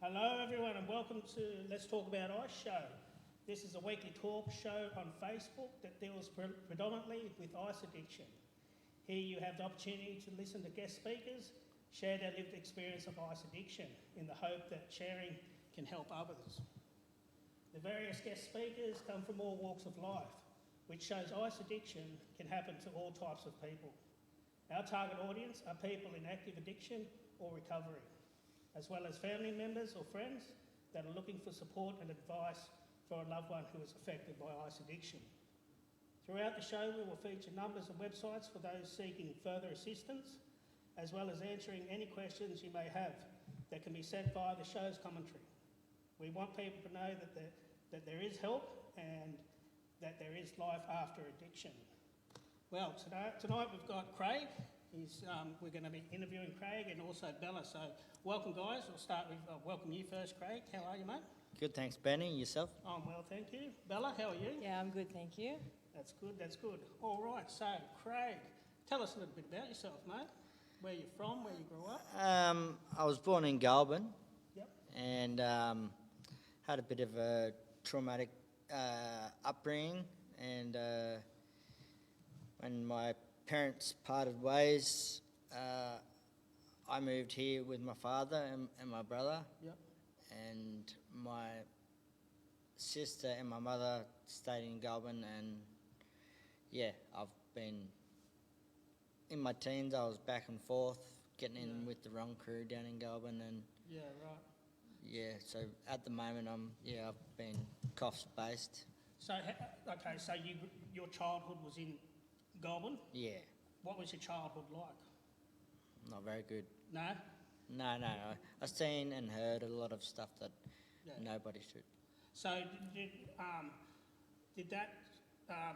Hello everyone and welcome to Let's Talk About Ice Show. This is a weekly talk show on Facebook that deals predominantly with ice addiction. Here you have the opportunity to listen to guest speakers, share their lived experience of ice addiction in the hope that sharing can help others. The various guest speakers come from all walks of life, which shows ice addiction can happen to all types of people. Our target audience are people in active addiction or recovery, as well as family members or friends that are looking for support and advice for a loved one who is affected by ice addiction. Throughout the show, we will feature numbers and websites for those seeking further assistance, as well as answering any questions you may have that can be sent via the show's commentary. We want people to know that there is help and that there is life after addiction. Well, tonight we've got Craig. We're going to be interviewing Craig and also Bella. So welcome, guys. We'll start with welcome you first, Craig. How are you, mate? Good, thanks, Benny. Yourself? I'm well, thank you. Bella, how are you? Yeah, I'm good, thank you. That's good, that's good. All right, so Craig, tell us a little bit about yourself, mate. Where you're from, where you grew up? I was born in Goulburn. Yep. And had a bit of a traumatic upbringing. And when my parents parted ways, I moved here with my father and my brother. Yep. And my sister and my mother stayed in Goulburn, and yeah, I've been in my teens. I was back and forth, getting in with the wrong crew down in Goulburn, and Yeah, right. yeah. So at the moment, I've been Coffs based. So, okay, so your childhood was in Goulburn. Yeah, What was your childhood like? not very good. No? No. I've seen and heard a lot of stuff that Yeah. nobody should. So did that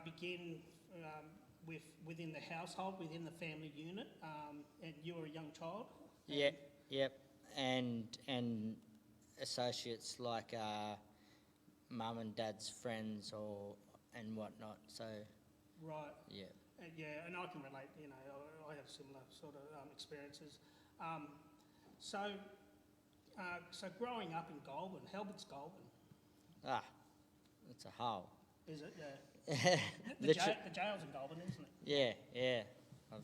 begin within the household, within the family unit, and you were a young child? Yep. And associates like mum and dad's friends and whatnot. So Right. yeah. Yeah, and I can relate, I have similar sort of experiences. So growing up in Goulburn, how big's Goulburn? It's a hole. Is it? Yeah. The jail's in Goulburn, isn't it? Yeah. I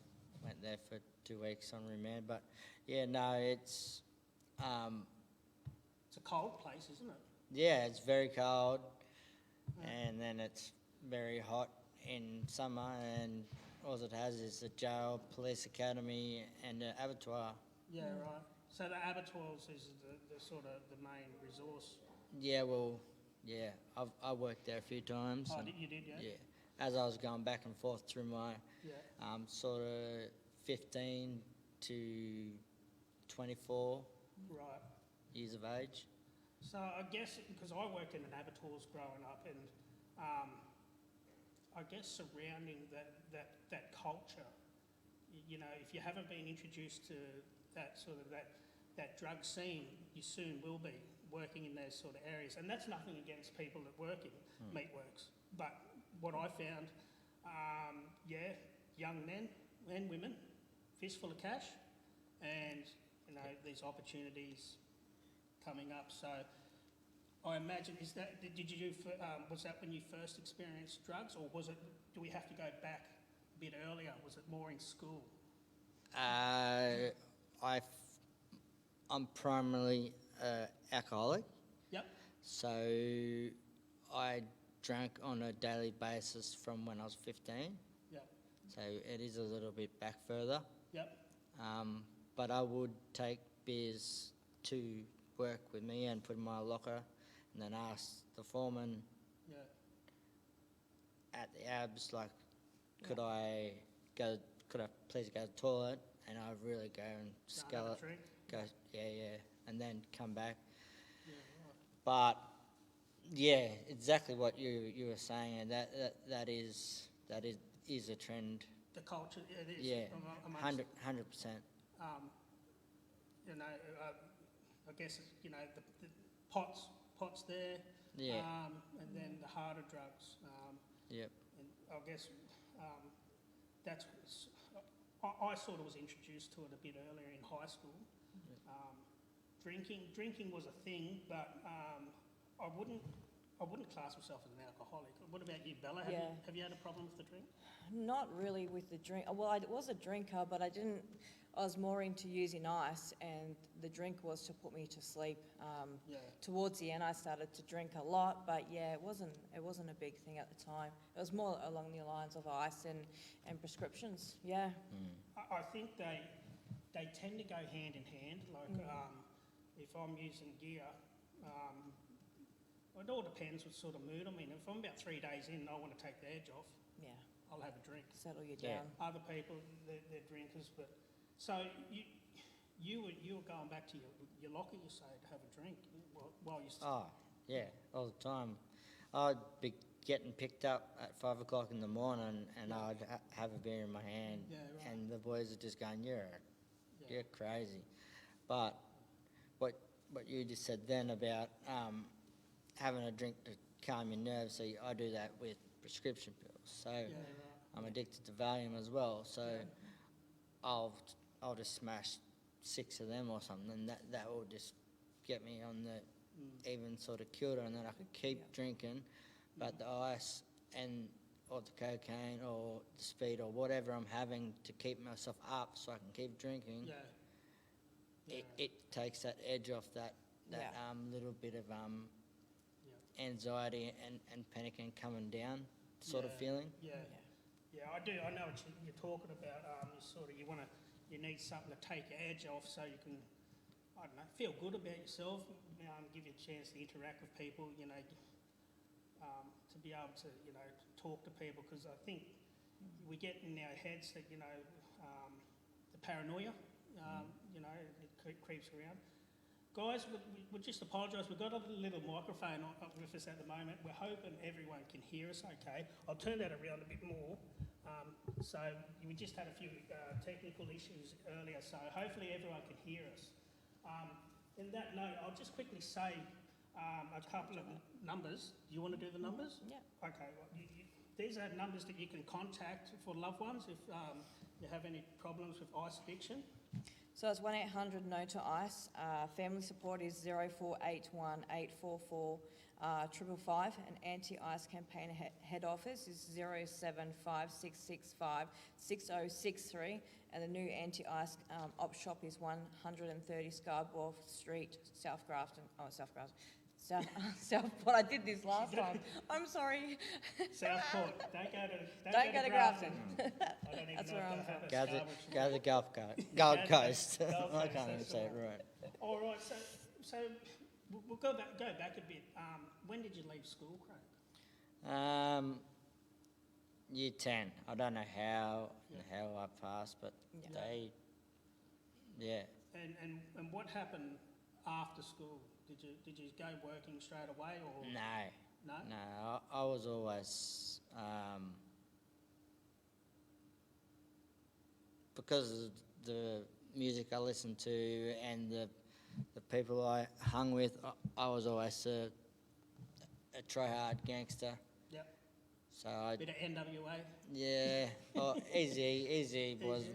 went there for 2 weeks on remand, but yeah, no, it's It's a cold place, isn't it? yeah, it's very cold, and then it's very hot in summer, and all it has is a jail, police academy, and an abattoir. Yeah, right. So the abattoirs is the sort of the main resource. Yeah, well, yeah, I worked there a few times. Oh, and you did, yeah? yeah, as I was going back and forth through my Yeah. sort of 15 to 24 Right. years of age. So I guess, because I worked in an abattoirs growing up, and I guess surrounding that culture, if you haven't been introduced to that sort of that drug scene, you soon will be working in those sort of areas. And that's nothing against people that work in meatworks. But what I found, young men and women, fistful of cash, and these opportunities coming up. So I imagine, was that when you first experienced drugs, or do we have to go back a bit earlier? Was it more in school? I'm primarily alcoholic, Yep. so I drank on a daily basis from when I was 15. Yep. So it is a little bit back further. Yep. But I would take beers to work with me and put in my locker, and then ask the foreman Yeah. at the abs, like, could I please go to the toilet? And I'd really go and Have a scull drink. go, yeah, and then come back. Yeah. Right. But yeah, exactly what you were saying, and that is a trend. The culture, it is. Yeah, amongst- 100%. I guess the pots there. Yeah. And then the harder drugs. Yep. And I guess that's. I sort of was introduced to it a bit earlier in high school. drinking was a thing, but I wouldn't class myself as an alcoholic. What about you, Bella? Have you had a problem with the drink? Not really with the drink. Well, I was a drinker, but I was more into using ice, and the drink was to put me to sleep. Towards the end, I started to drink a lot, but yeah, it wasn't a big thing at the time. It was more along the lines of ice and prescriptions. Yeah. I think they tend to go hand in hand. Like if I'm using gear, it all depends what sort of mood I'm in. If I'm about 3 days in and I want to take the edge off, Yeah. I'll have a drink. Settle you Yeah. down. Other people, they're drinkers, but so you were going back to your locker, you say, to have a drink while you're Oh, yeah, all the time. I'd be getting picked up at 5 o'clock in the morning, and I'd have a beer in my hand, Yeah, right. and the boys are just going, "You're crazy." But what you just said then about having a drink to calm your nerves, so I do that with prescription pills. So right. I'm addicted to Valium as well. So Yeah. I'll just smash 6 of them or something, and that will just get me on the even sort of kilter, and then I could keep drinking, but the ice or the cocaine or the speed or whatever I'm having to keep myself up so I can keep drinking, it takes that edge off that little bit of anxiety and panic and coming down sort of feeling. Yeah, I do. I know what you're talking about. You need something to take your edge off, so you can, I don't know, feel good about yourself. Give you a chance to interact with people. To be able to talk to people, because I think we get in our heads that the paranoia, it creeps around. Guys, we just apologise. We've got a little microphone with us at the moment. We're hoping everyone can hear us okay. I'll turn that around a bit more. So we just had a few technical issues earlier, so hopefully everyone can hear us. In that note, I'll just quickly say a couple of numbers. Do you want to do the numbers? Yeah. Okay. Well, these are numbers that you can contact for loved ones if you have any problems with ice addiction. So it's 1-800 No to Ice. Family support is 0481 844 555, and anti-ice campaign head office is 075665 6063, and the new anti-ice op shop is 130 Scarborough Street, South Grafton. Southport. I did this last time. I'm sorry. Southport. Don't go to Grafton. I don't even That's know where if I'm they have a Go to Scarborough the Gold Coast. Gold I can't even that's say it all right. All right. So we'll go back a bit. When did you leave school, Craig? Year 10. I don't know how I passed, but And what happened after school? Did you go working straight away or No. no? I was always because of the music I listened to and the people I hung with. I was always a try-hard gangster. Yep. So I Bit of NWA. Easy was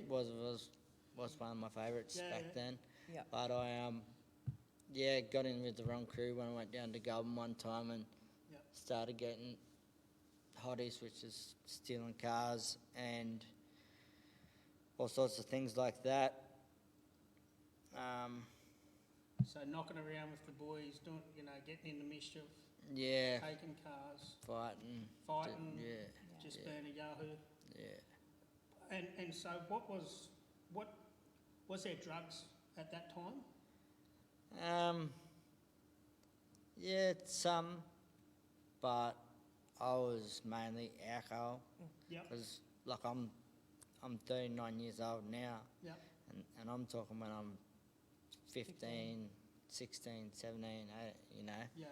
one of my favourites back then. Yeah. But I got in with the wrong crew when I went down to Goulburn one time and started getting hotties, which is stealing cars and all sorts of things like that. So knocking around with the boys, doing getting into mischief, taking cars, Fighting, just being a yahoo. yeah. And so what was there drugs at that time? Some, but I was mainly alcohol. Yep. Because I'm 39 years old now. Yep. And I'm talking when I'm 15, 16, 17, Yeah.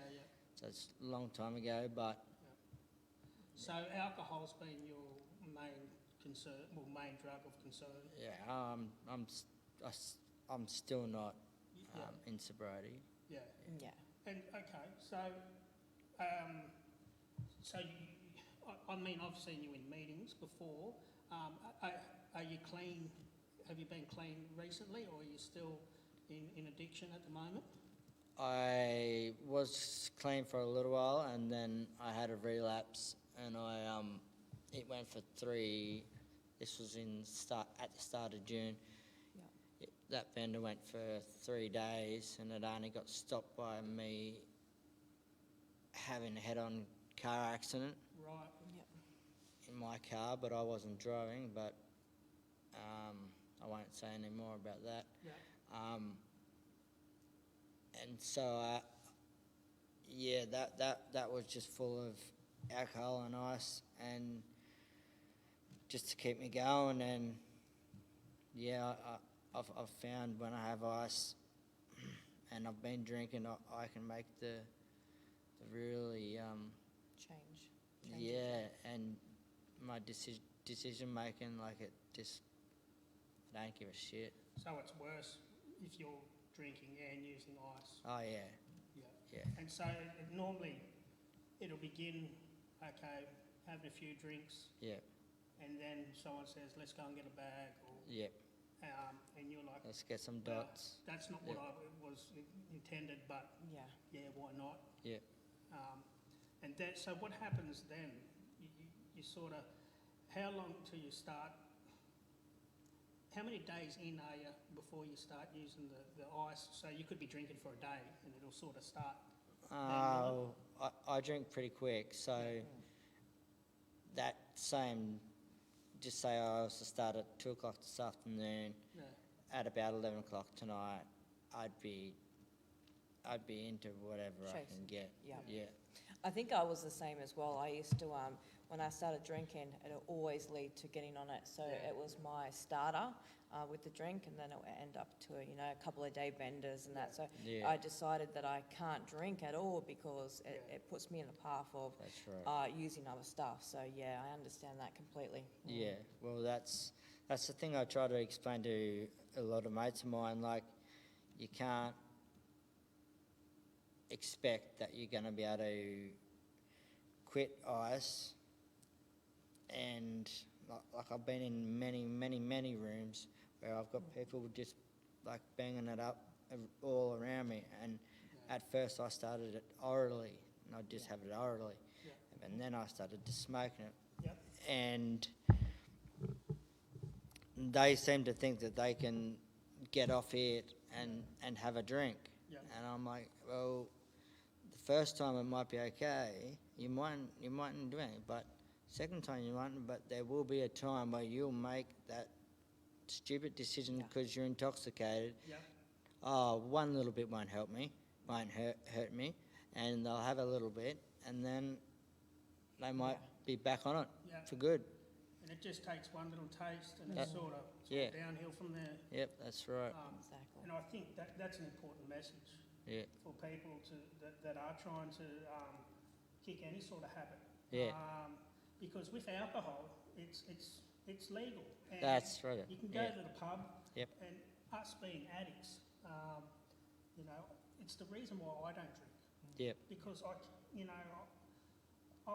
So it's a long time ago, but So alcohol's been your main concern, main drug of concern. I'm still not Yeah. in sobriety. Yeah. Yeah. And okay, so I've seen you in meetings before. Are you clean? Have you been clean recently, or are you still in addiction at the moment? I was clean for a little while, and then I had a relapse, and it went for 3. This was at the start of June. Yeah. That bender went for 3 days, and it only got stopped by me having a head-on car accident Right. Yep. in my car, but I wasn't driving. But I won't say any more about that. Yeah. And so, that was just full of alcohol and ice, and just to keep me going. And I've found when I have ice, and I've been drinking, I can make the really Change. and my decision making, like it just, I don't give a shit. So it's worse if you're drinking and using ice. Oh yeah, Yeah. yeah, And so normally it'll begin, okay, having a few drinks, yeah, and then someone says, let's go and get a bag, or yeah. and you're like, Let's get some well, dots. that's not what I was intended, but Yeah. yeah, why not? Yeah. And then, so what happens then? You sort of, how long till you start? How many days in are you before you start using the ice? So you could be drinking for a day, and it'll sort of start. I drink pretty quick, so that same, just say I was to start at 2 o'clock this afternoon, Yeah. at about 11 o'clock tonight, I'd be into whatever I can Chasing. get. Yeah. Yeah. I think I was the same as well. I used to, when I started drinking, it'll always lead to getting on it. So Yeah. it was my starter with the drink, and then it would end up to, a couple of day benders and that. So Yeah. I decided that I can't drink at all because it puts me in the path of That's right. using other stuff. So yeah, I understand that completely. Yeah, well, that's the thing I try to explain to a lot of mates of mine. Like, you can't expect that you're going to be able to quit ice. And like I've been in many rooms where I've got people just like banging it up all around me. And at first I started it orally, and I'd just have it orally. Yeah. And then I started to smoking it. Yep. And they seem to think that they can get off it and have a drink. Yeah. And I'm like, well, the first time it might be okay, you mightn't do anything, but second time you mightn't, but there will be a time where you'll make that stupid decision Yeah. because you're intoxicated. Yeah. Oh, one little bit won't hurt me, hurt me, and they'll have a little bit, and then they might be back on it Yeah. for good. And it just takes one little taste, and Yeah. it's sort of Yeah. downhill from there. Yep, that's right. Exactly. And I think that's an important message Yeah, for people that are trying to kick any sort of habit. Yeah. Because with alcohol, it's legal. And that's right. you can go Yeah. to the pub, Yep. and us being addicts, it's the reason why I don't drink. Yep. Because I'll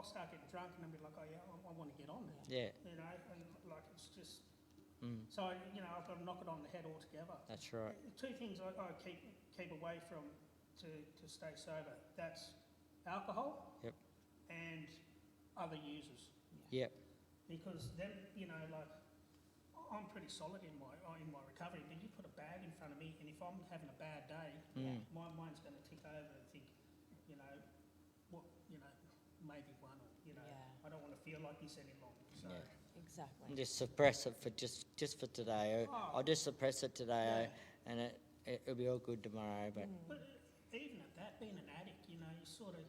start getting drunk and I'll be like, oh yeah, I want to get on there. Yeah. And like it's just, Mm, so I've got to knock it on the head altogether. that's right. Two things I keep away from to stay sober. That's alcohol. Yep. And other users. Yep. Because then, like, I'm pretty solid in my recovery, but you put a bag in front of me, and if I'm having a bad day, Mm. my mind's going to tick over and think, maybe one, or, Yeah. I don't want to feel like this any longer. So, Yeah. Exactly. Just suppress it for just for today. I'll just suppress it today, and it'll be all good tomorrow. But but even at that, being an addict, you sort of,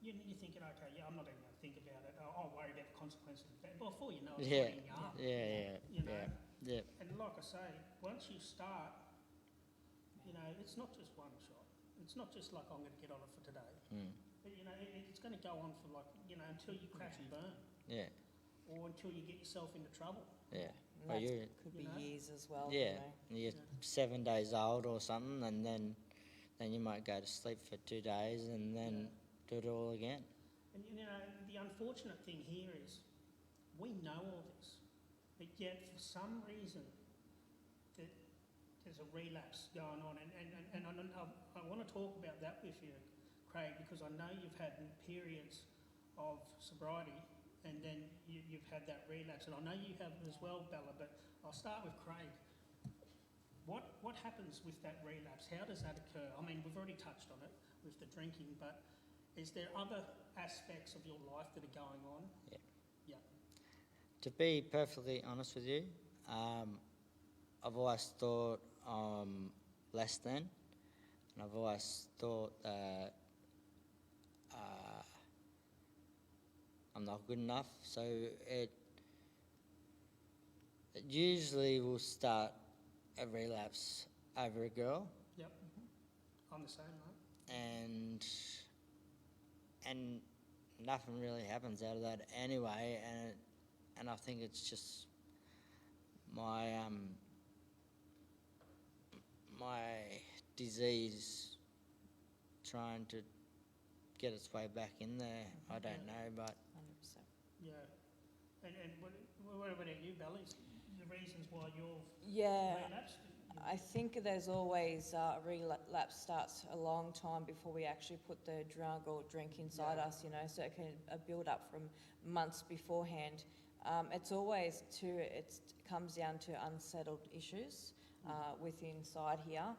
you're thinking, okay, yeah, I'm not even going to think about it. I'll worry about the consequences of that. Before you know it, it's yeah, eating you up. yeah, You know? yeah. And like I say, once you start, it's not just one shot. It's not just like, I'm going to get on it for today. Mm. But, it's going to go on for like, until you crash and burn, Yeah, or until you get yourself into trouble. yeah. And Well, that you, could be you know? years as well. yeah, You know. you're 7 days old or something, and then you might go to sleep for 2 days, and then do it all again. And, the unfortunate thing here is we know all this, but yet for some reason that there's a relapse going on. And I want to talk about that with you, Craig, because I know you've had periods of sobriety and then you've had that relapse, and I know you have as well, Bella, but I'll start with Craig. What happens with that relapse? How does that occur? I mean, we've already touched on it with the drinking, but is there other aspects of your life that are going on? Yeah. Yeah. To be perfectly honest with you, I've always thought I'm less than, and I've always thought that I'm not good enough. So it usually will start a relapse over a girl, Yep. I'm the same, mate. and nothing really happens out of that anyway. And I think it's just my my disease trying to get its way back in there. I don't know, but 100%. Yeah. And what about you, Bella? The reasons why you've Yeah, relapsed? I think there's always a relapse starts a long time before we actually put the drug or drink inside Yeah. us, so it can build up from months beforehand. It's always it comes down to unsettled issues within inside here,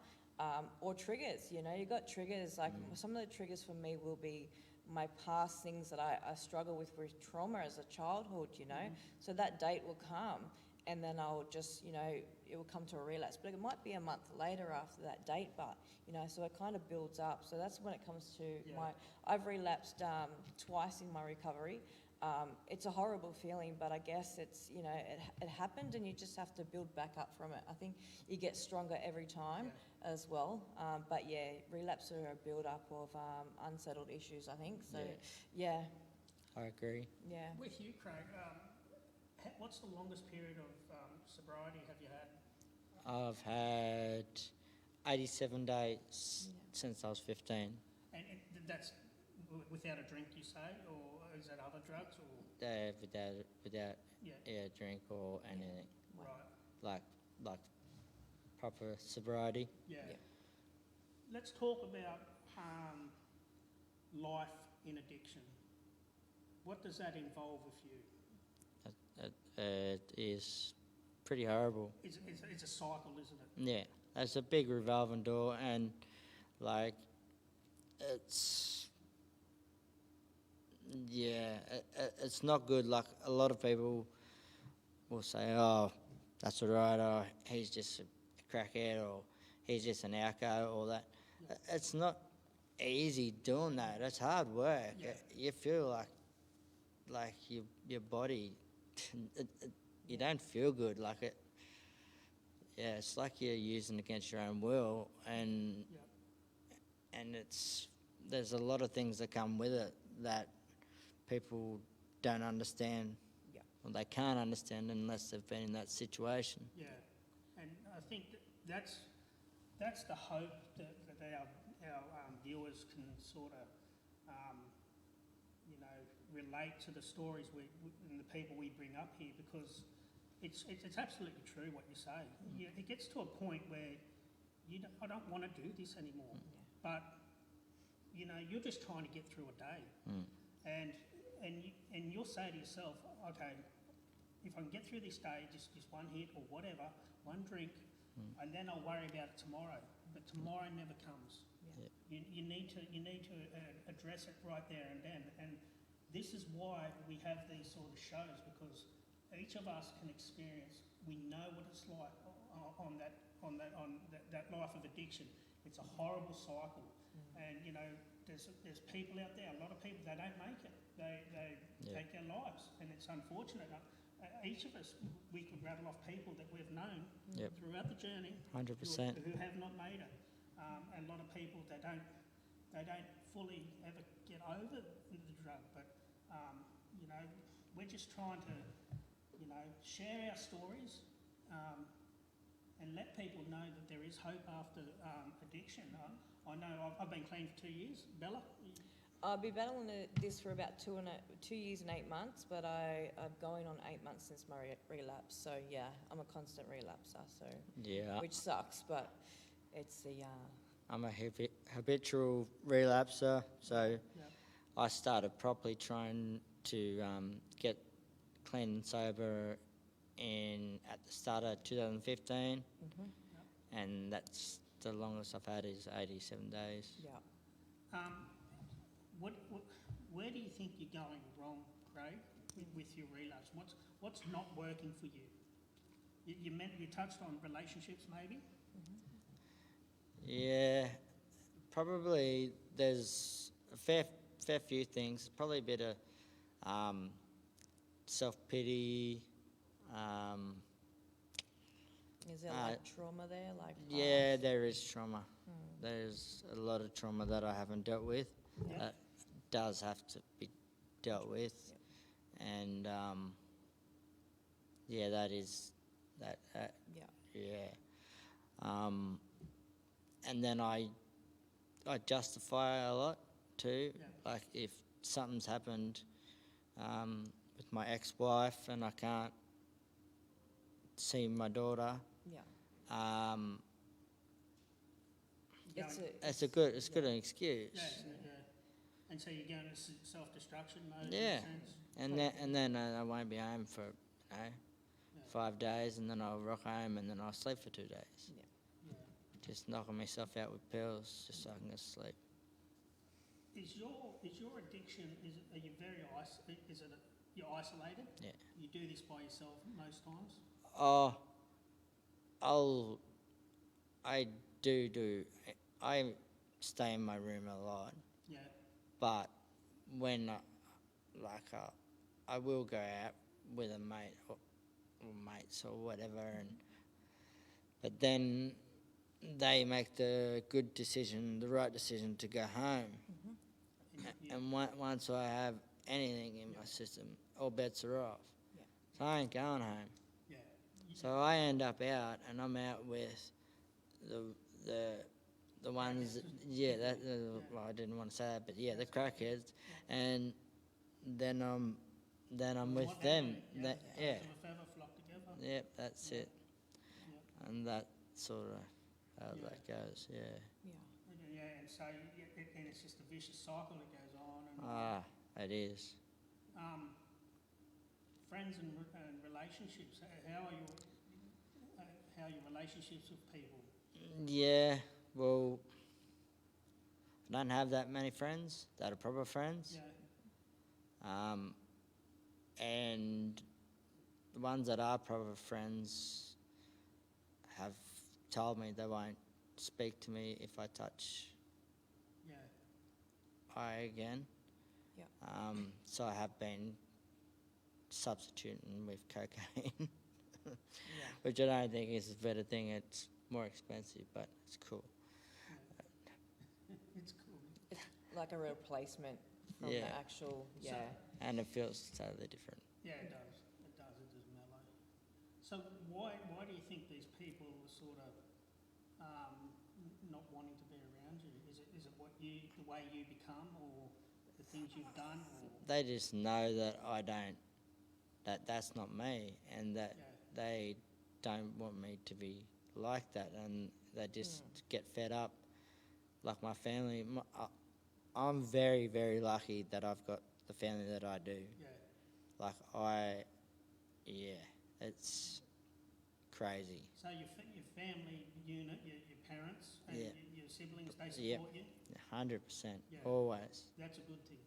or triggers. You've got triggers, like some of the triggers for me will be my past things that I struggle with trauma as a childhood, so that date will come and then I'll just, it will come to a relapse, but it might be a month later after that date, but, so it kind of builds up. So that's when it comes to I've relapsed twice in my recovery. It's a horrible feeling, but I guess it's, it happened and you just have to build back up from it. I think you get stronger every time as well. But yeah, relapse are a build-up of unsettled issues, I think. So, yeah. I agree. Yeah. With you, Craig, what's the longest period of sobriety have you had? I've had 87 days since I was 15. And that's without a drink, you say, or is that other drugs? Or Without yeah, drink or anything. right, Like proper sobriety. yeah. Let's talk about life in addiction. What does that involve with you? It is pretty horrible. It's a cycle, isn't it? Yeah, it's a big revolving door, and like it's it's not good. Like a lot of people will say, "Oh, that's all right. Oh, he's just a crackhead, or he's just an alco, or that." It's not easy doing that. It's hard work. Yeah. You feel like your body. You don't feel good. Like it. Yeah, it's like you're using against your own will, and there's a lot of things that come with it that people don't understand. Yeah. Well, they can't understand unless they've been in that situation. Yeah, and I think that's the hope that our viewers can sort of, relate to the stories and the people we bring up here, because it's absolutely true what you say. It gets to a point where I don't want to do this anymore, but you're just trying to get through a day, and you'll say to yourself, okay, if I can get through this day, just one hit or whatever, one drink, and then I'll worry about it tomorrow. But tomorrow never comes. Yeah. You need to address it right there and then. And this is why we have these sort of shows, because each of us can experience. We know what it's like on that life of addiction. It's a horrible cycle, and there's people out there. A lot of people, they don't make it. They take their lives, and it's unfortunate. Each of us, we could rattle off people that we've known throughout the journey 100%. who have not made it. And a lot of people, they don't fully ever get over the drug. But we're just trying to share our stories and let people know that there is hope after addiction. I know I've been clean for 2 years. Bella? I've been battling this for about 2 years and 8 months, but I'm going on 8 months since my relapse. So yeah, I'm a constant relapser. So Yeah. which sucks, but it's the I'm a habitual relapser, so Yeah. I started properly trying to get clean and sober at the start of 2015, and that's the longest I've had is 87 days. Yeah. What, where do you think you're going wrong, Craig, with your relapse? What's not working for you? You touched on relationships, maybe. Yeah, probably there's a fair few things. Probably a bit of self-pity. Is there like trauma there? Like Yeah, there is trauma. There's a lot of trauma that I haven't dealt with. Yeah. That does have to be dealt with, and yeah, that is that. Yeah. Yeah. And then I justify a lot too. Yeah. Like if something's happened with my ex-wife and I can't see my daughter, Yeah. it's good an excuse. Yeah. And so you're going to self-destruction mode. Yeah. In a sense? And then I won't be home for 5 days, and then I'll rock home, and then I'll sleep for 2 days. Yeah. Just knocking myself out with pills just so I can go to sleep. Is your addiction? Are you very you're isolated? Yeah. You do this by yourself most times. Oh, I do. I stay in my room a lot, Yeah. but when I will go out with a mate or mates or whatever, but then they make the right decision to go home. And once I have anything in my system, all bets are off. Yeah. So I ain't going home. Yeah. So I end up out, and I'm out with the ones. Well, I didn't want to say that, but yeah, the crackheads, and then I'm with What them. happened? That, Birds yeah, of a feather flock together. yep, that's it. Yeah. And that sort of how Yeah. that goes. Yeah. Yeah. Yeah, and so and it's just a vicious cycle that goes on. And It is. friends and relationships. How are your relationships with people? Yeah. Well, I don't have that many friends that are proper friends. Yeah. And the ones that are proper friends have told me they won't speak to me if I touch Yeah. I again. Yeah. So I have been substituting with cocaine, Yeah. which I don't think is a better thing. It's more expensive, but it's cool. It's cool. It's like a replacement from Yeah. the actual. Yeah. And it feels totally different. Yeah, it does. It does. It does mellow. So why do you think these people are sort of not wanting to be around you? Is it the way you become, or the things you've done, or They just know that that's not me, and that yeah, they don't want me to be like that, and they just get fed up. Like my family, I'm very, very lucky that I've got the family that I do. yeah, Like it's crazy. so your family unit, your parents and Yeah. your siblings, they Yep. support you. 100%, Yeah. always. That's a good thing.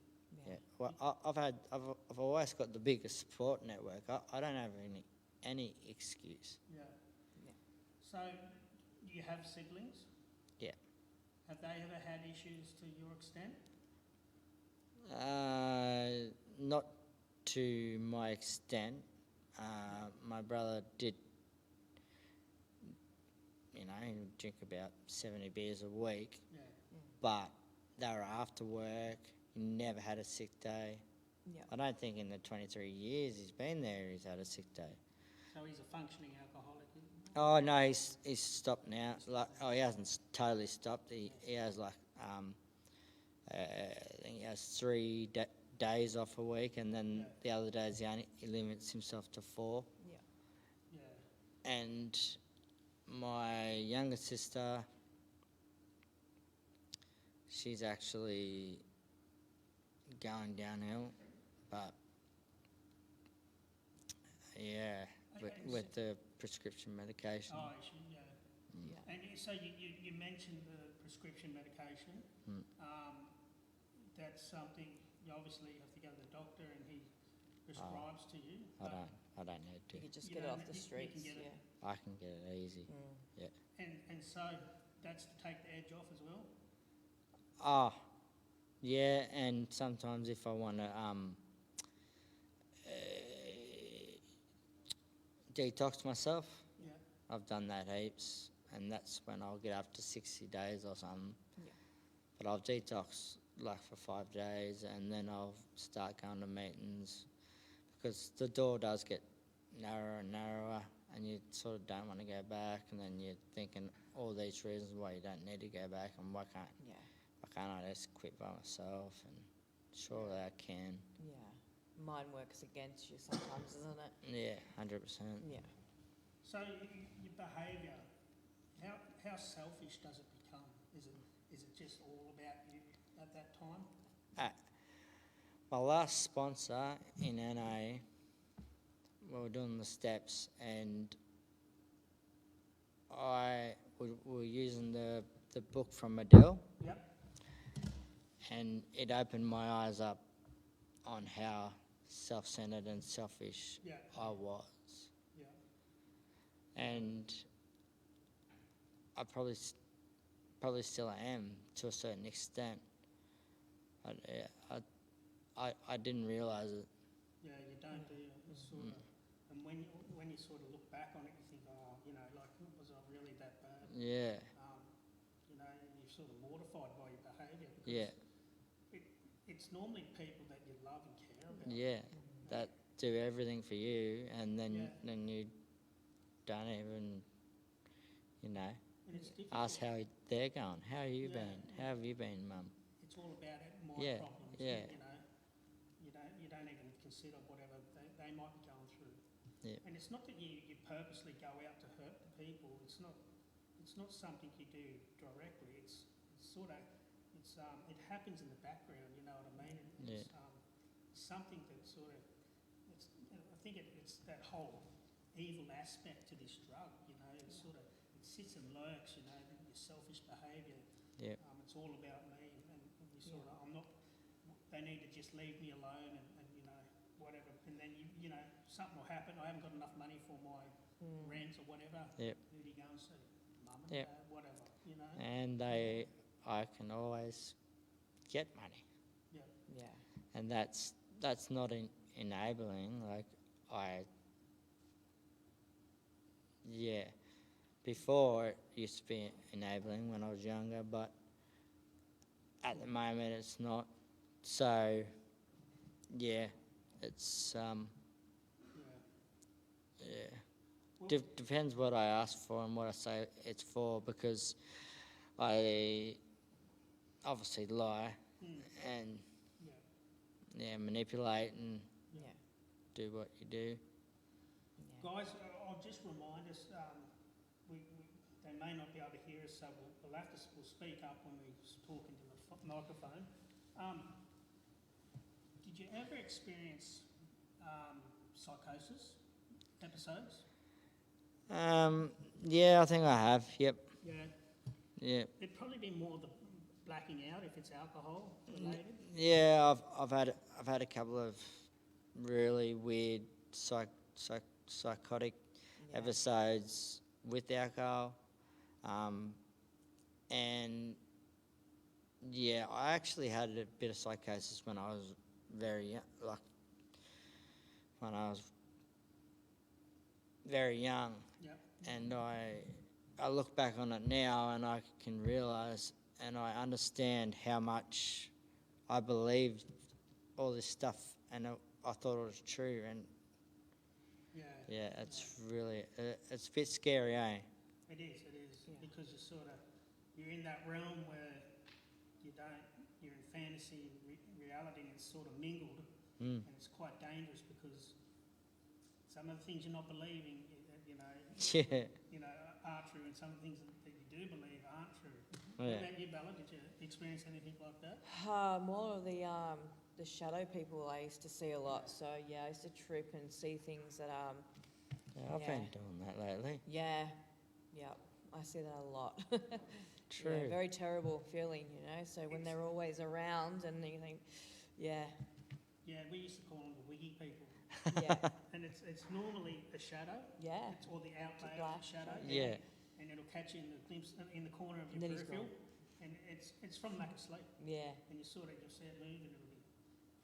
Yeah. Well, I've always got the biggest support network. I don't have any excuse. Yeah. Yeah. So you have siblings? Yeah. Have they ever had issues to your extent? Not to my extent. My brother did, drink about 70 beers a week, Yeah. but they were after work. He never had a sick day. Yeah. I don't think in the 23 years he's been there he's had a sick day. So he's a functioning alcoholic. Oh no, he's stopped now. He hasn't totally stopped. He has I think he has 3 days off a week, and then Yeah. the other days he limits himself to 4. Yeah. Yeah. And my younger sister, she's actually going downhill, but yeah, with the prescription medication. Oh, yeah. Yeah. And so you mentioned the prescription medication. Mm. That's something you obviously have to go to the doctor and he prescribes to you. I don't need to. You could just You get it know, off the you streets, can get it. yeah. I can get it easy. Mm. And so that's to take the edge off as well. Oh, yeah, and sometimes if I want to detox myself, Yeah. I've done that heaps, and that's when I'll get up to 60 days or something. Yeah. But I'll detox like for 5 days, and then I'll start going to meetings, because the door does get narrower and narrower, and you sort of don't want to go back, and then you're thinking all these reasons why you don't need to go back, and why can't I just quit by myself? And surely I can. Yeah. Mind works against you sometimes, isn't it? Yeah, 100%. Yeah. So your behaviour, how selfish does it become? Is it just all about you at that time? My last sponsor in NA, we were doing the steps, and we were using the book from Adele, Yep. and it opened my eyes up on how self-centered and selfish Yeah. I was. Yeah. And I probably still am to a certain extent. I didn't realise it. Yeah, you don't do you? It's sort of, and when you sort of look back on it, you think, oh, you know, like, was I really that bad? Yeah, You know, and you're sort of mortified by your behaviour because yeah, it's normally people that you love and care about. yeah. That do everything for you, and then Yeah. you don't even, And it's difficult. ask how they're going. How have you Yeah, been? yeah. How have you been, Mum? It's all about my Yeah, problems. yeah. You don't even consider whatever they might be going through. Yeah. And it's not that you purposely go out to hurt the people. It's not something you do directly. It's it happens in the background. You know what I mean? It's something that sort of I think it's that whole evil aspect to this drug. You know, it sits and lurks. You know, your selfish behaviour. Yeah. It's all about me, and you sort of, I'm not. They need to just leave me alone, and whatever. And then you know something will happen. I haven't got enough money for my rent or whatever. Yep. Who do you go and see? Mum and Yep. dad, whatever. You know. And I can always get money, Yeah. and that's not enabling. Like before it used to be enabling when I was younger, but at the moment it's not. So yeah, it's Well, depends what I ask for and what I say it's for, because I obviously lie and manipulate and Yeah. do what you do. Yeah. guys, I'll just remind us. They may not be able to hear us, so we'll speak up when we talk into the microphone. Did you ever experience psychosis episodes? Yeah, I think I have. Yep. Yeah. Yeah. It'd probably be more the blacking out if it's alcohol related. Yeah, I've had a couple of really weird psychotic Yeah. episodes with alcohol, and yeah, I actually had a bit of psychosis when I was very young, when I was very young, Yep. and I look back on it now and I can realise and I understand how much I believed all this stuff and I thought it was true, and Yeah. it's really it's a bit scary, eh? It is, Yeah. because you're in that realm where you're in fantasy and reality, and it's sort of mingled, and it's quite dangerous because some of the things you're not believing, Yeah, are true, and some of the things that you do believe aren't true. What Yeah. about you, Bella? Did you experience anything like that? More of the shadow people I used to see a lot. So yeah, I used to trip and see things that Yeah, I've Yeah. been doing that lately. yeah, I see that a lot. True. Yeah, very terrible feeling, you know. So when they're always around and you think, yeah, Yeah, we used to call them the wiggy people. yeah, And it's normally a shadow, yeah, it's or the outlay of black the shadow. Yeah. And it'll catch you in the glimpse, in the corner of And your then he's peripheral. And it's from lack of sleep. yeah. And you'll see it move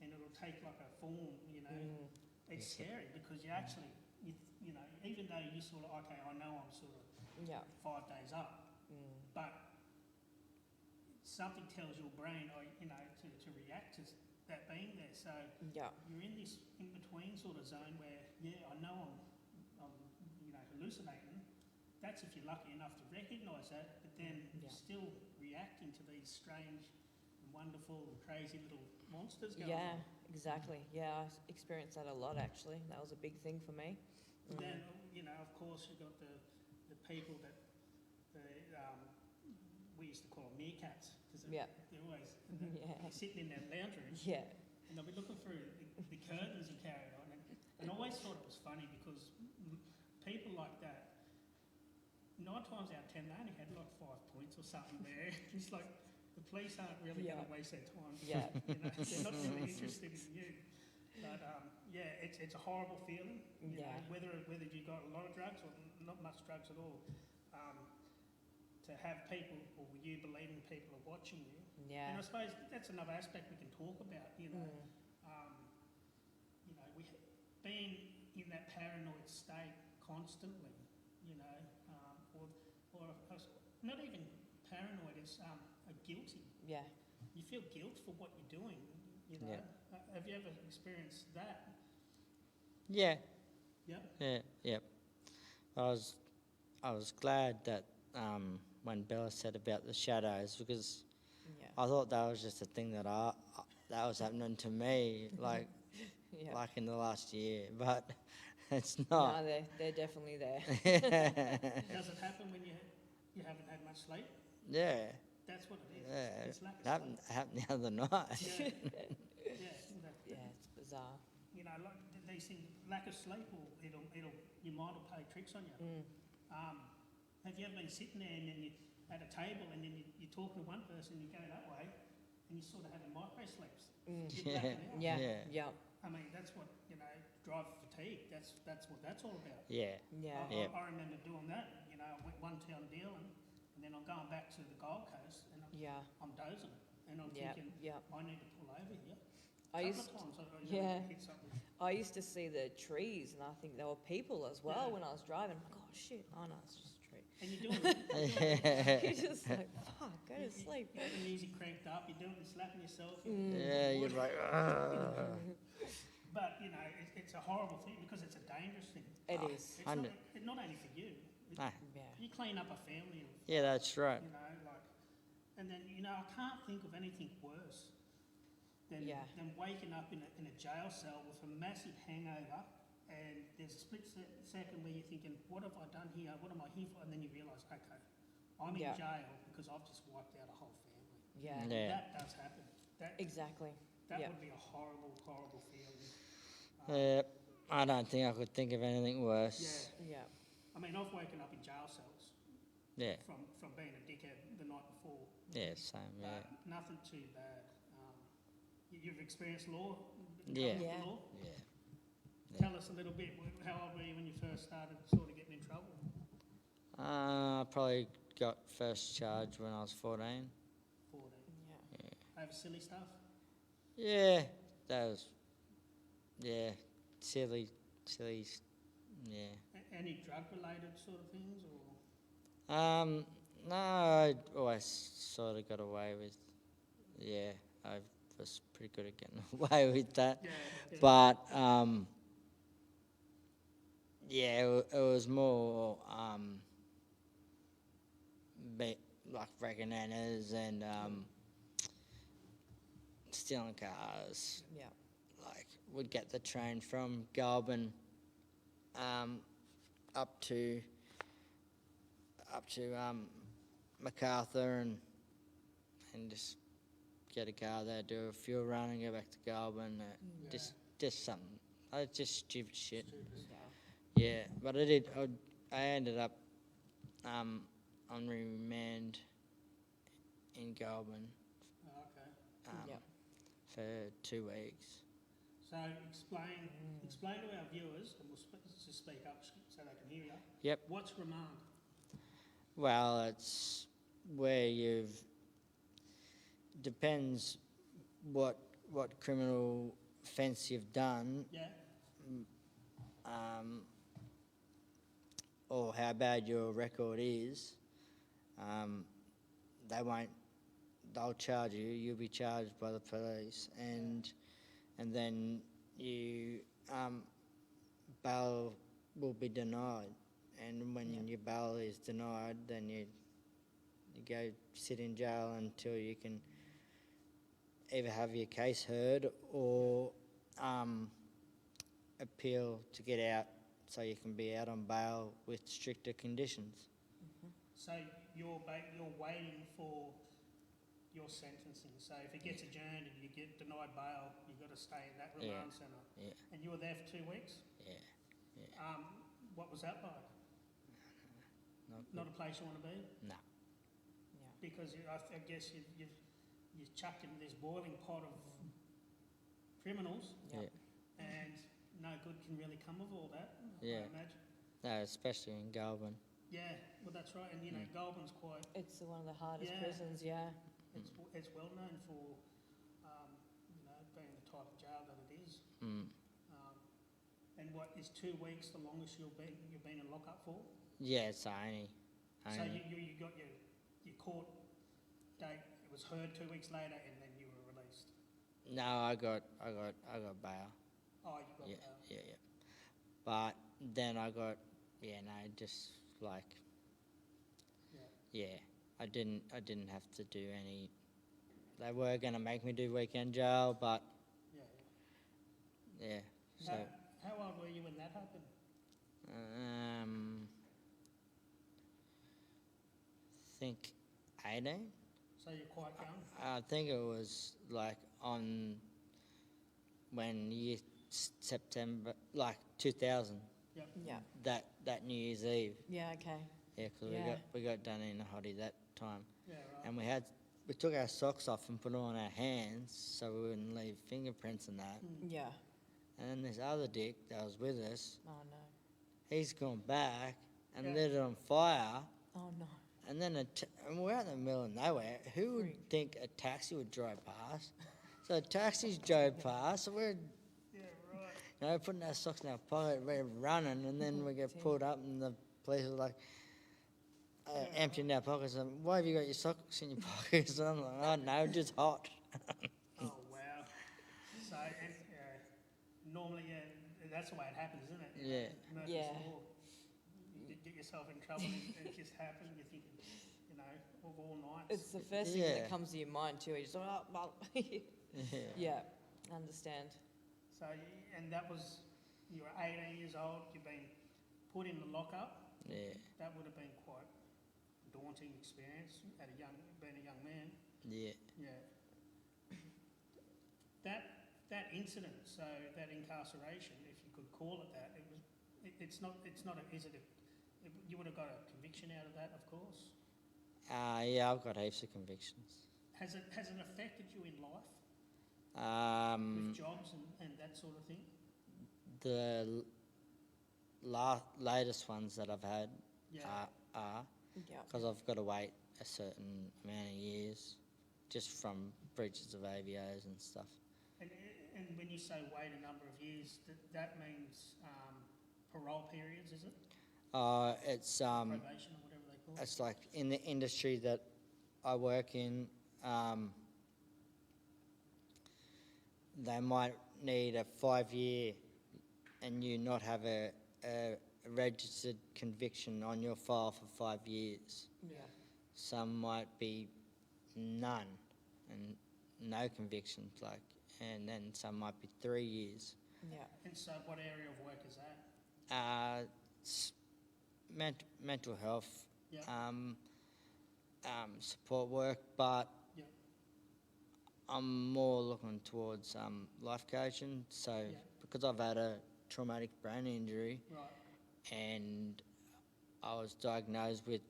and it'll take like a form, you know. Mm, It's scary because you actually, you know, even though you sort of, okay, I know I'm sort of yeah. 5 days up, Mm, but something tells your brain, you know, to react to that being there. So yeah. you're in this in-between sort of zone where, yeah, I know I'm you know, hallucinating. That's if you're lucky enough to recognise that, but then Yeah. you're still reacting to these strange and wonderful and crazy little monsters going Yeah, on. exactly. Yeah, I experienced that a lot actually. That was a big thing for me. And then, you know, of course, you've got the people that we used to call them meerkats because Yeah. they're always Yeah. they're sitting in their lounge rooms Yeah, and they'll be looking through the curtains you carried on. And I always thought it was funny because people like that, 9 times out of 10, they only had like 5 points or something there. It's like the police aren't really going Yeah. to waste their time. yeah, You know, they're not really interested in you. But yeah, it's a horrible feeling. You Yeah. know, whether you got a lot of drugs or not much drugs at all, to have people or you believing people are watching you. yeah. And I suppose that's another aspect we can talk about. You know, being in that paranoid state constantly. You know, or not even paranoid. It's a guilty. Yeah. You feel guilt for what you're doing. You know, Yeah. Have you ever experienced that? Yeah. Yeah. Yeah. Yep. I was glad that when Bella said about the shadows because Yeah. I thought that was just a thing that that was happening to me like Yeah. like in the last year, but it's No, not. they're definitely there. Does it happen when you haven't had much sleep? Yeah. That's what it is. Yeah. It's lack of Happened the other night. sleep. Yeah. Yeah, it's bizarre. You know, like these things, lack of sleep, or your mind will play tricks on you. Have you ever been sitting there and then you at a table and then you're talking to one person, you go that way, and you sort of having micro sleeps. You're blacking out. Yeah. Yeah. Yeah. I mean, that's what, you know, driver fatigue. That's what that's all about. Yeah. Yeah. Yeah. I remember doing that. You know, I went one town dealing, and then I'm going back to the Gold Coast, and Yeah. I'm dozing, and I'm Yeah. thinking, Yeah. I need to pull over here. I Couple used of times I yeah. hit something. I used to see the trees, and I think there were people as well Yeah. when I was driving. I'm like, oh shit! Oh no, it's just a tree. And you're doing it. You're just like, fuck, go to sleep. You got the music cranked up, you're doing it, slapping yourself. Yeah, you're like, But, you know, it's a horrible thing because it's a dangerous thing. It is. It's Hundred. not only for you. Ah, Yeah. You clean up a family of, yeah, that's right. you know, like, and then, you know, I can't think of anything worse than waking up in a jail cell with a massive hangover, and there's a split second where you're thinking, what have I done here? What am I here for? And then you realise, okay, I'm in Yeah. jail because I've just wiped out a whole family. Yeah. Yeah. That does happen. That Exactly. that Yeah. would be a horrible, horrible feeling. I don't think I could think of anything worse. Yeah. Yeah. I mean, I've woken up in jail cells Yeah. from being a dickhead the night before, Yeah. Same. but Yeah. nothing too bad. You've experienced law? Yeah. Trouble with Yeah. law? Yeah. Tell us a little bit. How old were you when you first started sort of getting in trouble? I probably got first charge when I was 14. 14. Yeah. Over silly stuff? Yeah, that was. Yeah, silly. Yeah. Any drug-related sort of things, or? No, I always sort of got away with. Yeah, I was pretty good at getting away with that. Yeah. But yeah, it was more like breaking enters and stealing cars. Yeah. Like would get the train from Goulburn up to MacArthur and and just get a car there, do a fuel run, and go back to Goulburn. Just something. Just stupid shit. Yeah, but I did. I ended up on remand in Goulburn Oh, okay. Yep. for 2 weeks. So explain to our viewers, and we'll just speak up so they can hear you. Yep. What's remand? Well, it's where depends what criminal offence you've done, Yeah. or how bad your record is. They'll charge you. You'll be charged by the police, and then bail will be denied. And when your bail is denied, then you go sit in jail until you can either have your case heard or appeal to get out, so you can be out on bail with stricter conditions. So you're waiting for your sentencing. So if it gets adjourned and you get denied bail, you've got to stay in that remand centre. Yeah, And you were there for 2 weeks. yeah. What was that like? Not a place you want to be? No. Because I guess you're chucked in this boiling pot of criminals, Yep. and no good can really come of all that, Yeah. I imagine. No, especially in Goulburn. Yeah, well that's right, and Goulburn's quite, It's one of the hardest Yeah. prisons, yeah. it's well known for, being the type of jail that it is. And what is 2 weeks the longest you've been in lockup for? Yeah, it's only. So you got your court date, it was heard 2 weeks later, and then you were released. No, I got bail. Oh, you got Yeah, bail. yeah. But then I got, just like, Yeah. I didn't have to do any. They were gonna make me do weekend jail, but Yeah. yeah. So How old were you when that happened? I think 18. So you're quite young. I think it was like September, like 2000. Yep. Yeah. That New Year's Eve. Yeah, okay. Yeah, because Yeah. we got done in a hottie that time, Yeah, right. and we took our socks off and put them on our hands so we wouldn't leave fingerprints and that. Yeah. And then this other dick that was with us, Oh no. he's gone back and Yeah. lit it on fire. Oh no. And then and we're out in the middle of nowhere. Who would Freak. think a taxi would drive past? So taxis drove past, so we're Yeah, right. putting our socks in our pocket, we're running, and then we get pulled up, and the police were like emptying our pockets. And, why have you got your socks in your pockets? And I'm like, oh no, just hot. Oh, wow. So, and, normally, that's the way it happens, isn't it? Yeah. Murphy's Yeah. Law. You get yourself in trouble and it just happened. You're thinking, of all nights. It's the first thing Yeah. that comes to your mind too. You just oh, well. Yeah, understand. So, and that was, you were 18 years old, you've been put in the lockup. Yeah, That would have been quite a daunting experience being a young man. yeah. Yeah. That incident, so that incarceration, if you could call it that, you would have got a conviction out of that, of course. Yeah, I've got heaps of convictions. Has it affected you in life Um, with jobs and that sort of thing? the latest ones that I've had Yeah. are Yeah. because I've got to wait a certain amount of years just from breaches of AVOs and stuff. And when you say wait a number of years, that means parole periods, is it? It's Probation or whatever they call it? it's like in the industry that I work in, they might need a 5-year and you not have a registered conviction on your file for 5 years. Yeah. Some might be none and no convictions, and then some might be 3 years. Yeah. And so what area of work is that? It's mental health, Yeah. support work, but Yeah. I'm more looking towards life coaching. So Yeah. because I've had a traumatic brain injury Right. and I was diagnosed with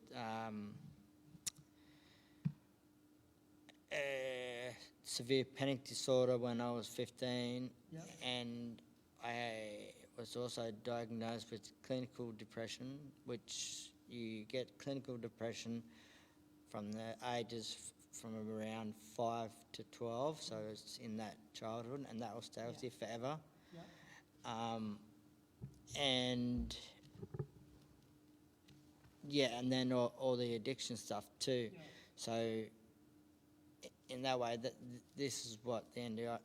severe panic disorder when I was 15, Yep. and I was also diagnosed with clinical depression, which you get clinical depression from the ages from around 5 to 12, so it's in that childhood, and that will stay with Yeah. you forever. Yep. And yeah, and then all the addiction stuff too. Yeah. So in that way, this is what the NDI,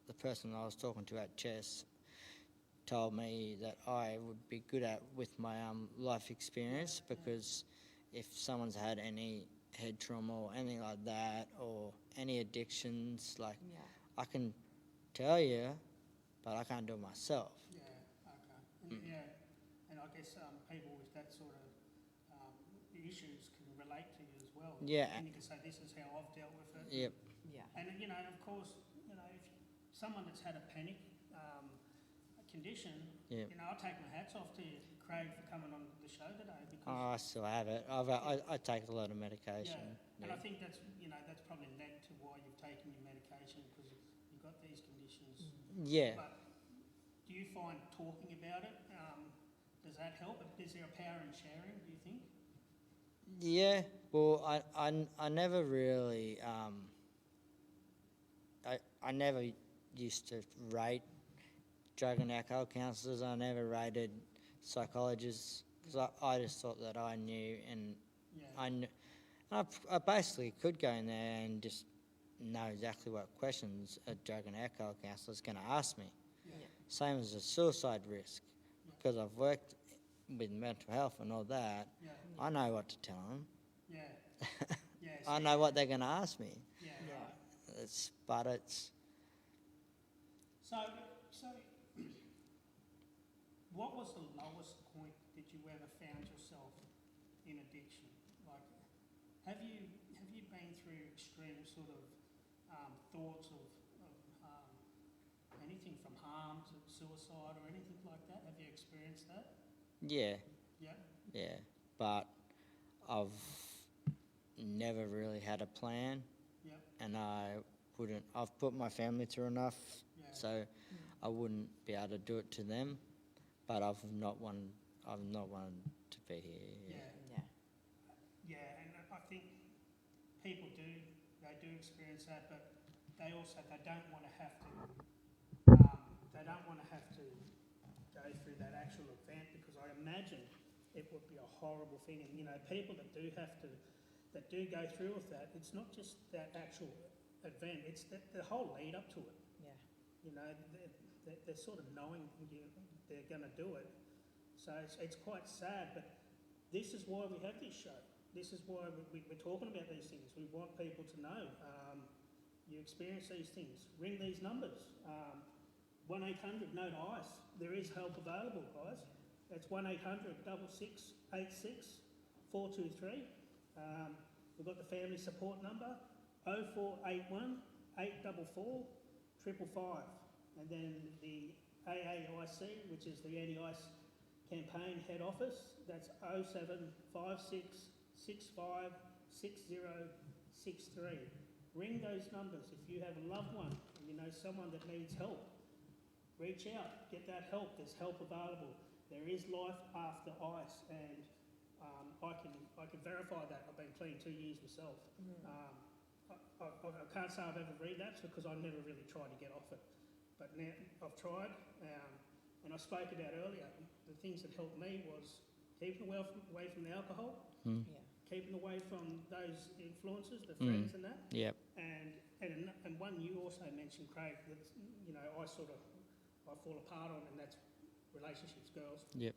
the person I was talking to at chess told me that I would be good at with my life experience, because if someone's had any head trauma or anything like that, or any addictions, like Yeah. I can tell you, but I can't do it myself. Yeah. Okay. And, yeah. And I guess people with that sort of issues can relate to you as well. Yeah. And you can say, this is how I've dealt with it. Yep. Yeah. And, you know, of course, you know, if someone that's had a panic condition, Yep. you know, I'll take my hats off to you, Craig, for coming on the show today, because Oh, I still have it. I take a lot of medication. yeah, and I think that's, you know, that's probably led to why you've taken your medication, because you've got these conditions. Yeah. But do you find talking about it, does that help? Is there a power in sharing, do you think? Yeah. Well, I never really I never used to rate drug and alcohol counsellors. I never rated psychologists, because I just thought that I knew, and Yeah. I basically could go in there and just know exactly what questions a drug and alcohol counsellor is going to ask me. Yeah. Same as a suicide risk, because I've worked with mental health and all that. Yeah. I know what to tell them. Yeah. Yeah. I know what they're going to ask me. Yeah. Yeah. Right. But it's So, what was the lowest point that you ever found yourself in addiction? Like, have you been through extreme sort of thoughts of anything from harm to suicide or anything like that? Have you experienced that? yeah. Yeah. But I've never really had a plan, Yep. and I've put my family through enough, Yeah. so I wouldn't be able to do it to them. But I've not wanted to be here. Yeah. Yeah. Yeah, and I think people do experience that, but they don't want to have to go through that actual event, because I imagine it would be a horrible thing. And, you know, people that do go through with that, it's not just that actual event, it's the whole lead up to it. Yeah. You know, they're sort of knowing they're going to do it. So it's quite sad, but this is why we have this show. This is why we're talking about these things. We want people to know. You experience these things. Ring these numbers. 1-800 No to Ice. There is help available, guys. That's 1-800 6686 423. We've got the family support number 0481 844 555. And then the AAIC, which is the Anti-Ice Campaign Head Office, that's 0756 65 6063. Ring those numbers. If you have a loved one and you know someone that needs help, reach out, get that help. There's help available. There is life after ice, and I can verify that. I've been clean 2 years myself. I can't say I've ever relapsed, because I never really tried to get off it. But now I've tried, and I spoke about earlier, the things that helped me was keeping away from the alcohol, Yeah. keeping away from those influences, the friends and that. Yep. And one you also mentioned, Craig, that, you know, I fall apart on, and that's relationships, girls. Yep.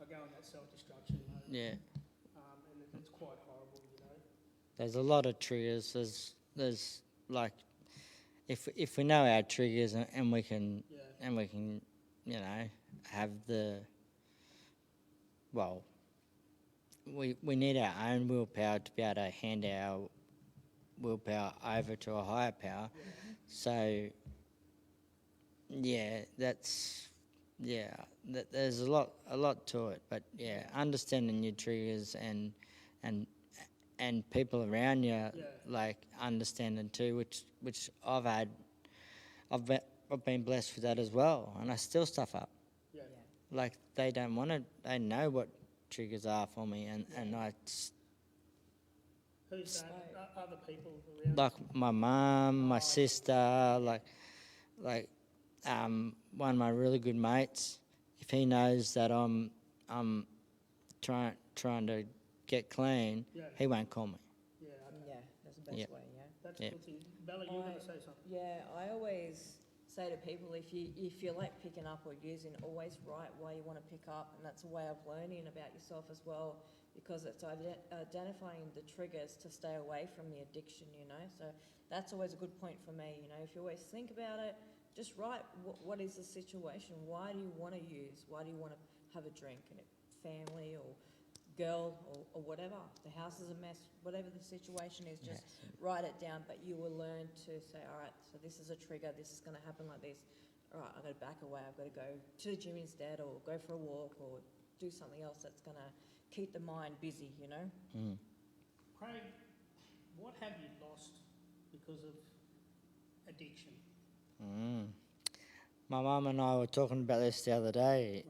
I go in that self-destruction mode. Yeah. And it's quite horrible, you know. There's a lot of triggers. There's like, if we know our triggers, and we can Yeah. you know, have we need our own willpower to be able to hand our willpower over to a higher power. So, yeah, there's a lot to it. But yeah, understanding your triggers and people around you like understanding too, which I've been blessed with that as well, and I still stuff up. Yeah. Like they don't want to. They know what triggers are for me, and Who's that? Other people around? like my mum, my sister, like one of my really good mates. If he knows that I'm trying to get clean, he won't call me. Yeah, okay. Yeah, that's the best Yep. way, yeah. That's a Yep. good thing. Bella, you were going to say something? Yeah, I always say to people, if you like picking up or using, always write why you want to pick up, and that's a way of learning about yourself as well, because it's identifying the triggers to stay away from the addiction, you know. So that's always a good point for me, you know. If you always think about it, just write what is the situation, why do you want to use, why do you want to have a drink, and family or girl or whatever, the house is a mess, whatever the situation is, just write it down, but you will learn to say, all right, so this is a trigger, this is going to happen like this, all right, I've got to back away, I've got to go to the gym instead, or go for a walk, or do something else that's going to keep the mind busy, you know? Craig, what have you lost because of addiction? My mum and I were talking about this the other day.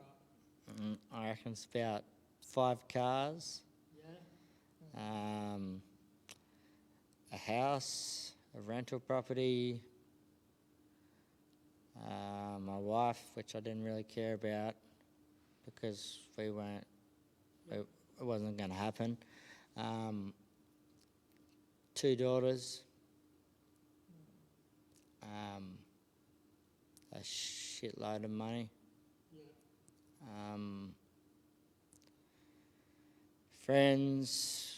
Right. I reckon it's about 5 cars, Yeah. a house, a rental property, my wife, which I didn't really care about because it wasn't going to happen. 2 daughters, a shitload of money. Yeah. Friends,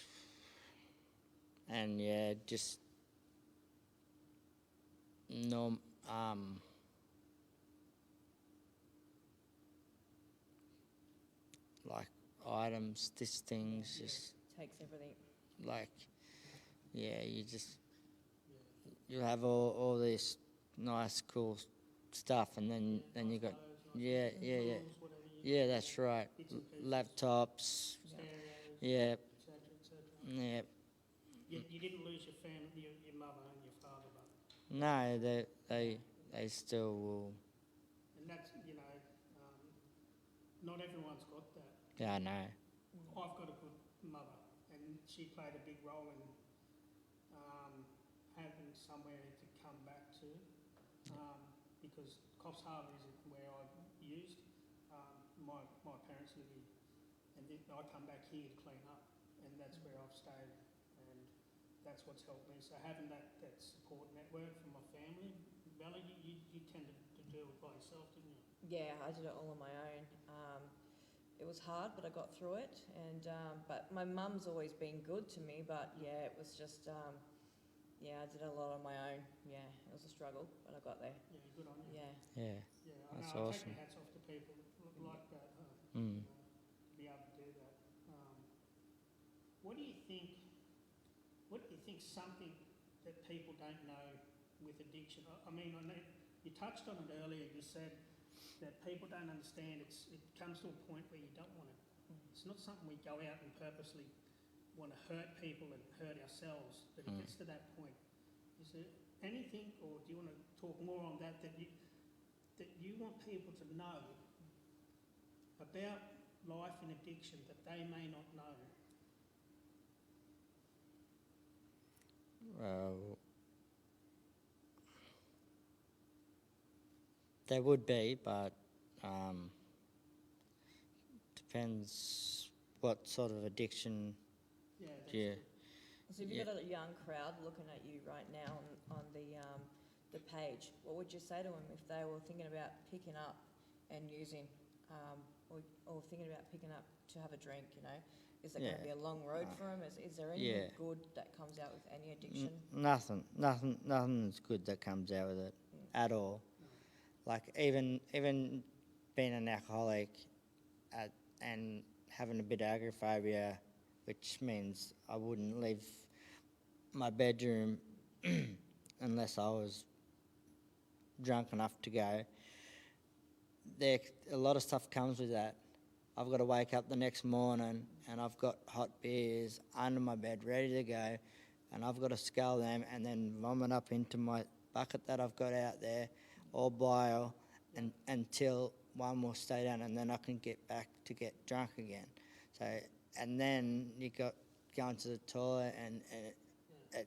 and yeah, just no, like items, this things, just Takes everything. like, yeah, you have all this nice, cool stuff, and then you got, yeah, Tools, whatever you yeah, that's right, bits and pieces. laptops, stereos, yeah, etc., etc. yeah. You didn't lose your family, your mother and your father, but No, they still will. and that's not everyone's got that. Yeah, I know. I've got a good mother, and she played a big role in having somewhere to come back to, because Coffs Harbour isn't where I used. My parents live here, and then I come back here to clean up, and that's where I've stayed, and that's what's helped me. So having that support network from my family. Bella, you tended to do it by yourself, didn't you? Yeah, I did it all on my own. It was hard, but I got through it. And but my mum's always been good to me. But yeah, it was just I did a lot on my own. Yeah, it was a struggle, but I got there. Yeah, good on you. Yeah. Yeah. Yeah, That's I awesome. take my hats off to people like that, Mm. to be able to do that. What do you think something that people don't know with addiction? I mean, I know you touched on it earlier. You said that people don't understand. It comes to a point where you don't want to. It's not something we go out and purposely want to hurt people and hurt ourselves, but it gets to that point. Is there anything, or do you want to talk more on that you want people to know about life in addiction that they may not know? Well, there would be, but depends what sort of addiction. Yeah. That's Yeah. good. So if you've got a young crowd looking at you right now on the page, what would you say to them if they were thinking about picking up and using, or thinking about picking up to have a drink? You know, is it going to be a long road for them? Is there anything good that comes out with any addiction? Nothing's good that comes out with it at all. Like even being an alcoholic and having a bit of agoraphobia, which means I wouldn't leave my bedroom unless I was drunk enough to go. A lot of stuff comes with that. I've got to wake up the next morning and I've got hot beers under my bed ready to go, and I've got to scull them and then vomit up into my bucket that I've got out there, or boil, and until one will stay down, and then I can get back to get drunk again. So, and then you got going to the toilet, and it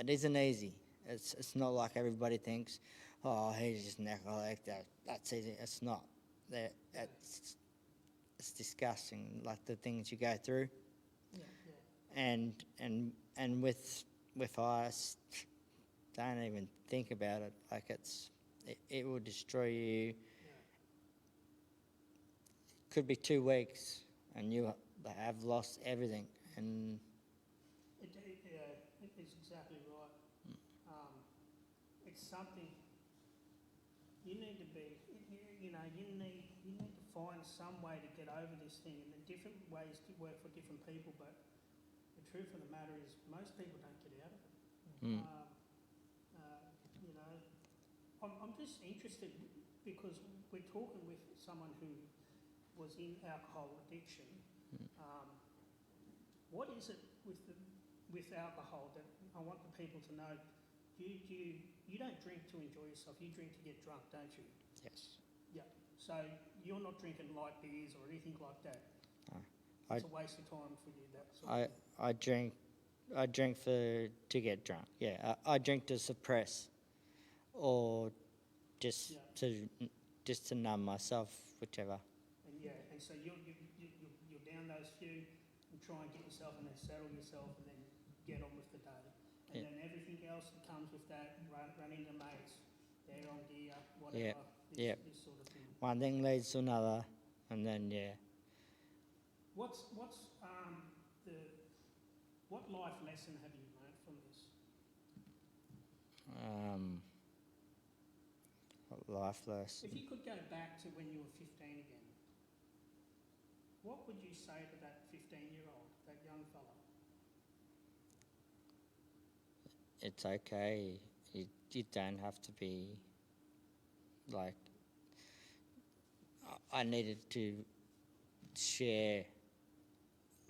isn't easy. It's not like everybody thinks, oh, he's just an alcoholic, that's easy. It's not. It's disgusting, like the things you go through. And with ice, don't even think about it. Like it will destroy you. Could be 2 weeks and you have lost everything. And It's exactly right. It's something you need to be, you need to find some way to get over this thing, and different ways to work for different people, but the truth of the matter is most people don't get out of it. I'm just interested because we're talking with someone who was in alcohol addiction. What is it with alcohol that I want the people to know? You don't drink to enjoy yourself. You drink to get drunk, don't you? yes, Yeah. So you're not drinking light beers or anything like that. I- It's a waste of time for you. That sort of I drink to get drunk. Yeah, I drink to suppress, or just to numb myself, whichever. and so you're down those few and try and get yourself and then settle yourself and then get on with the day. And then everything else that comes with that, run into mates, they're on gear, whatever, this sort of thing. One thing leads to another, and then What life lesson have you learned from this? Life lesson. If you could go back to when you were 15 again, what would you say to that 15-year-old, that young fella? It's okay. You don't have to be like. I needed to share.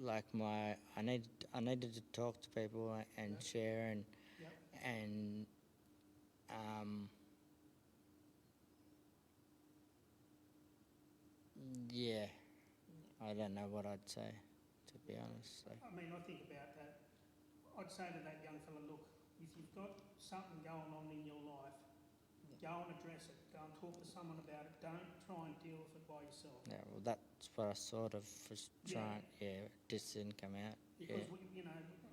Like I needed to talk to people and share and I don't know what I'd say, to be honest. So. I mean, I think about that. I'd say to that young fella, look, if you've got something going on in your life, go and address it. Go and talk to someone about it. Don't try and deal with it by yourself. Yeah, well, that's what I sort of was trying. Yeah, it just didn't come out. Because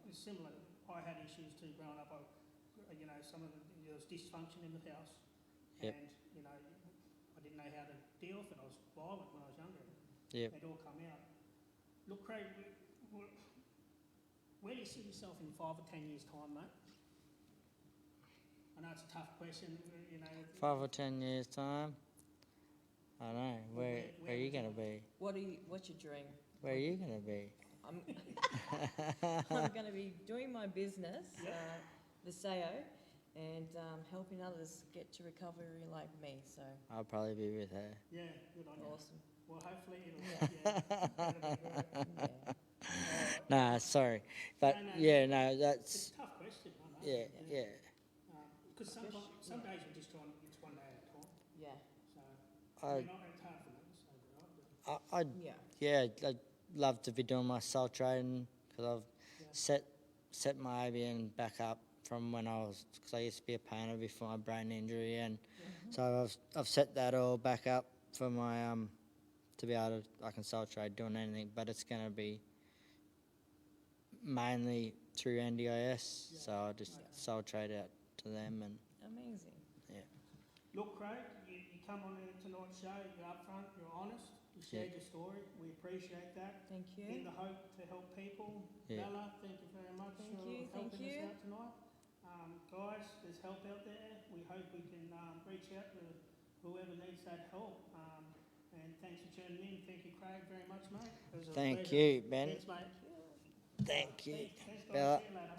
it's similar. I had issues too growing up. There was dysfunction in the house, Yep. and I didn't know how to deal with it. I was violent when I was younger. Yep. It all come out. Look, Craig, where do you see yourself in 5 or 10 years' time, mate? I know it's a tough question. 5 or 10 years time. I don't know. Where are you going to be? What's your dream? Where are you going to be? I'm going to be doing my business, Viseo, and helping others get to recovery like me. So I'll probably be with her. Yeah, good on you. awesome. Well, hopefully it'll be great. Nah, sorry, but It's that's a tough question, I know. yeah. Because some days we're just trying, it's one day at a time. Yeah. So, it's hard for me to say, I'd love to be doing my sole trading because I've set my ABN back up from when because I used to be a painter before my brain injury, and so I've set that all back up for my to be able to, I can sole trade doing anything, but it's going to be mainly through NDIS, so I'll just sole trade out to them. And Amazing. Look, Craig, you come on in tonight's show, you're upfront, you're honest, you shared your story, we appreciate that. Thank you. In the hope to help people. Yeah. Bella, thank you very much Thank for you, helping thank you. us out tonight. Guys, there's help out there. We hope we can reach out to whoever needs that help. And thanks for tuning in. Thank you, Craig, very much, mate. It was a thank pleasure. you, Ben. Thanks, mate. Thank you, Thanks, guys. Bella. See you later.